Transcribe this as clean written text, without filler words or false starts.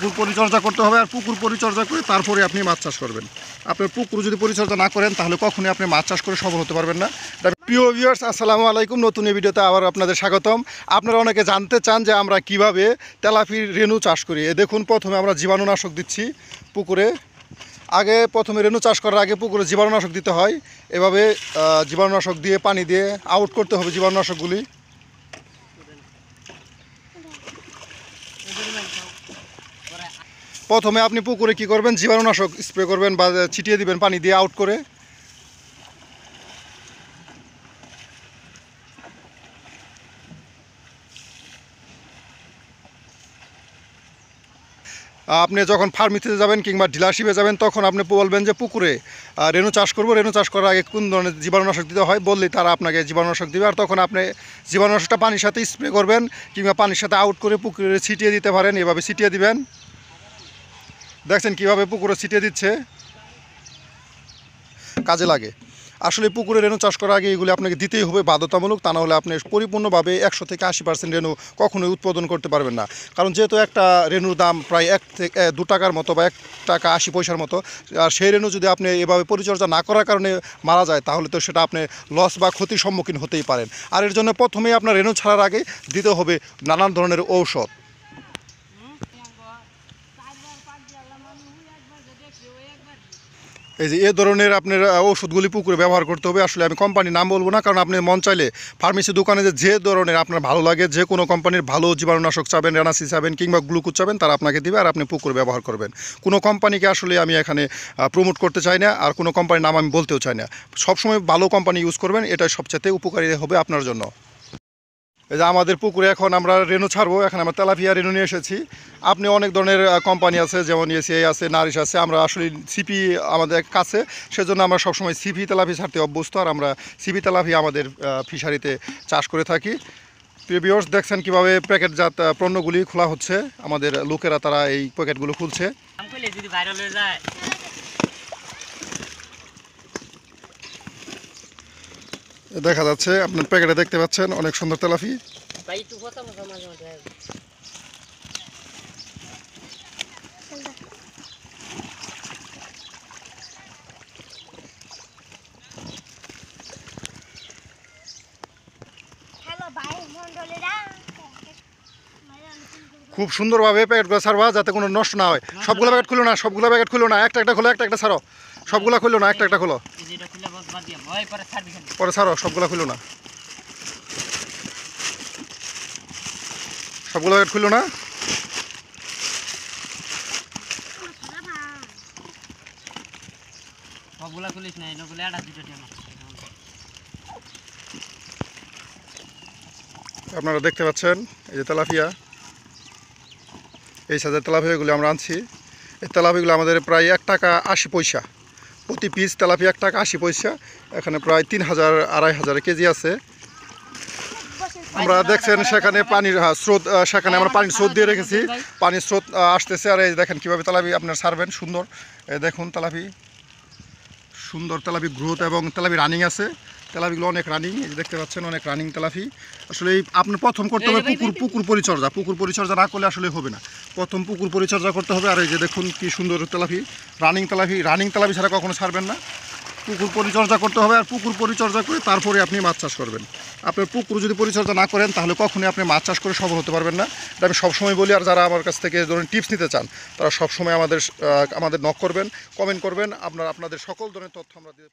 পুকুর পরিচর্যা করতে হবে, আর পুকুর পরিচর্যা করে তারপরে আপনি মাছ চাষ করবেন। আপনার পুকুর যদি পরিচর্যা না করেন তাহলে কখনোই আপনি মাছ চাষ করে সফল হতে পারবেন না। প্রিয় ভিউয়ার্স, আসসালামু আলাইকুম। নতুন এই ভিডিওতে আবার আপনাদের স্বাগতম। আপনারা অনেকে জানতে চান যে আমরা কিভাবে তেলাপির রেণু চাষ করি। দেখুন, প্রথমে আমরা জীবাণুনাশক দিচ্ছি পুকুরে। প্রথমে রেণু চাষ করার আগে পুকুরে জীবাণুনাশক দিতে হয়। এভাবে জীবাণুনাশক দিয়ে পানি দিয়ে আউট করতে হবে জীবাণুনাশকগুলি। প্রথমে আপনি পুকুরে কি করবেন, জীবাণুনাশক স্প্রে করবেন বা ছিটিয়ে দিবেন পানি দিয়ে আউট করে। আপনি যখন ফার্মেসিতে যাবেন কিংবা ডিলারশিপে যাবেন তখন আপনি বলবেন যে পুকুরে রেণু চাষ করব, রেণু চাষ করার আগে কোন ধরনের জীবাণুনাশক দিতে হয় বললেই তারা আপনাকে জীবাণুনাশক দেবে। আর তখন আপনি জীবাণুনাশকটা পানির সাথে স্প্রে করবেন কিংবা পানির সাথে আউট করে পুকুরে ছিটিয়ে দিতে পারেন। এভাবে ছিটিয়ে দিবেন। দেখছেন কীভাবে পুকুরে ছিটিয়ে দিচ্ছে, কাজে লাগে। আসলে পুকুরে রেণু চাষ করার আগে এগুলি আপনাকে দিতেই হবে বাধ্যতামূলক, তা না হলে আপনি পরিপূর্ণভাবে 100 থেকে 80% রেণু কখনোই উৎপাদন করতে পারবেন না। কারণ যেহেতু একটা রেণুর দাম প্রায় 1 থেকে 2 টাকার মতো বা 1 টাকা 80 পয়সার মতো, আর সেই রেণু যদি আপনি এভাবে পরিচর্যা না করার কারণে মারা যায় তাহলে তো সেটা আপনি লস বা ক্ষতির সম্মুখীন হতেই পারেন। আর এর জন্য প্রথমেই আপনার রেণু ছাড়ার আগে দিতে হবে নানান ধরনের ঔষধ। এই যে ধরনের আপনার ওষুধগুলি পুকুরে ব্যবহার করতে হবে। আসলে আমি কোম্পানির নাম বলবো না, কারণ আপনি মন চাইলে ফার্মেসি দোকানে যে ধরনের আপনার ভালো লাগে, যে কোনো কোম্পানির ভালো জীবাণুনাশক চাবেন, রেনাসি চাবেন কিংবা গ্লুকোজ চাবেন, তারা আপনাকে দিবে আর আপনি পুকুরে ব্যবহার করবেন। কোনো কোম্পানিকে আসলে আমি এখানে প্রমোট করতে চাই না, আর কোনো কোম্পানির নাম আমি বলতেও চাই না। সবসময় ভালো কোম্পানি ইউজ করবেন, এটাই সবচেয়ে উপকারী হবে আপনার জন্য। এই যে আমাদের পুকুরে এখন আমরা রেণু ছাড়বো। এখন আমরা তেলাপিয়া রেণু নিয়ে এসেছি। আপনি অনেক ধরনের কোম্পানি আছে, যেমন এসিআই আছে, নারিশ আছে। আমরা আসলে সিপি আমাদের কাছে, সেজন্য আমরা সবসময় সিপি তেলাপি ছাড়তে অভ্যস্ত, আর আমরা সিপি তেলাপি আমাদের ফিশারিতে চাষ করে থাকি। প্রিয় ভিউয়ার্স, দেখছেন কীভাবে প্যাকেটজাত পণ্যগুলি খোলা হচ্ছে। আমাদের লোকেরা তারা এই প্যাকেটগুলো খুলছে। দেখা যাচ্ছে, আপনার প্যাকেটে দেখতে পাচ্ছেন অনেক সুন্দর তেলাপি। খুব সুন্দরভাবে প্যাকেটগুলো ছাড়বা যাতে কোনো নষ্ট না হয়। সবগুলো প্যাকেট খুলো না, সবগুলো প্যাকেট খুলো না, একটা খোলো, একটা ছাড়ো। সবগুলো খুলো না, একটা খোলো, পরে ছাড়ো। সবগুলো খুলো না, সবগুলো প্যাকেট খুলো না। আপনারা দেখতে পাচ্ছেন এই যে তেলাপিয়া, এই সাইজের তেলাপিয়াগুলি আমরা আনছি। এই তেলাপিয়াগুলো আমাদের প্রায় 1 টাকা 80 পয়সা প্রতি পিস। তেলাপিয়া 1 টাকা 80 পয়সা। এখানে প্রায় 3000 2500 কেজি আছে। আমরা দেখছেন সেখানে পানির স্রোত, সেখানে আমরা পানির স্রোত দিয়ে রেখেছি। পানির স্রোত আসতেছে, আর এই দেখেন কীভাবে তেলাপি আপনার ছাড়বেন। সুন্দর, দেখুন তেলাপি, সুন্দর তেলাপি গ্রোথ এবং তেলাপি রানিং আছে। তেলাপিগুলো অনেক রানিং, এই দেখতে পাচ্ছেন অনেক রানিং তেলাপি। আসলে আপনার প্রথম করতে হবে পুকুর পরিচর্যা। পুকুর পরিচর্যা না করলে আসলে হবে না। প্রথম পুকুর পরিচর্যা করতে হবে। আর এই যে দেখুন কি সুন্দর তেলাপি, রানিং তেলাপি ছাড়া কখনো ছাড়বেন না। পুকুর পরিচর্যা করতে হবে, আর পুকুর পরিচর্যা করে তারপরে আপনি মাছ চাষ করবেন। আপনার পুকুর যদি পরিচর্যা না করেন তাহলে কখনোই আপনি মাছ চাষ করে সফল হতে পারবেন না। এটা আমি সবসময় বলি। আর যারা আমার কাছ থেকে ধরনের টিপস নিতে চান তারা সবসময় আমাদের নক করবেন, কমেন্ট করবেন। আপনাদের সকল ধরনের তথ্য আমরা দিয়ে